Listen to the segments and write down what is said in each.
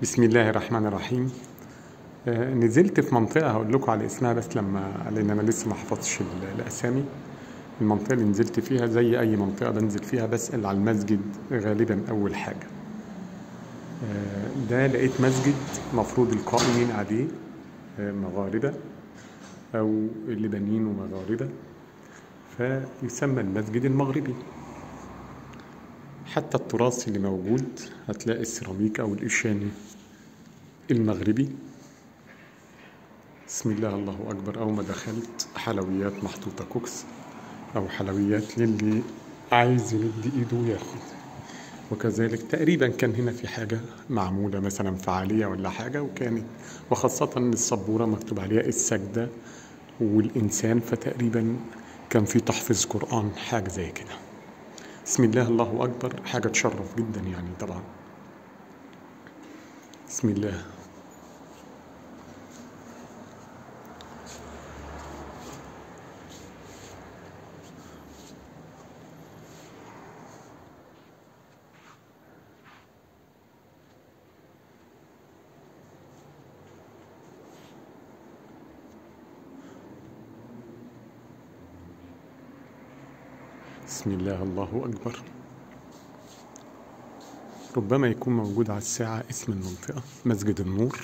بسم الله الرحمن الرحيم. نزلت في منطقة هقول لكم على اسمها بس لأن أنا لسه ما حفظتش الأسامي. المنطقة اللي نزلت فيها زي أي منطقة بنزل فيها بسأل على المسجد غالبا أول حاجة. ده لقيت مسجد مفروض القائمين عليه مغاربة أو اللي بانيينه مغاربة، فيسمى المسجد المغربي. حتى التراث اللي موجود هتلاقي السيراميك أو الإشاني المغربي. بسم الله الله أكبر. أول ما دخلت حلويات محطوطة كوكس أو حلويات للي عايز يمد إيده وياخد، وكذلك تقريبا كان هنا في حاجة معمولة مثلا فعالية ولا حاجة، وخاصة السبورة مكتوب عليها السجدة والإنسان، فتقريبا كان في تحفيظ قرآن حاجة زي كده. بسم الله الله أكبر، حاجة تشرف جدا يعني طبعا. بسم الله. بسم الله الله أكبر. ربما يكون موجود على الساعة اسم المنطقة مسجد النور.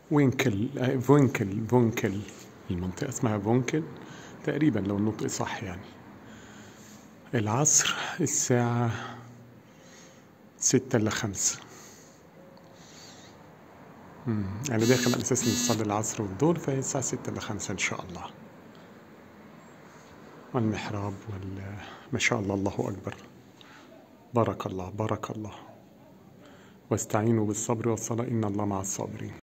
فونكل المنطقة اسمها فونكل تقريبا لو النطق صح يعني. العصر الساعة 6:05. أنا داخل على أساس نصلي العصر والظهر، فهي الساعة 6:05 إن شاء الله. والمحراب ما شاء الله الله أكبر. بارك الله بارك الله. واستعينوا بالصبر والصلاة إن الله مع الصابرين.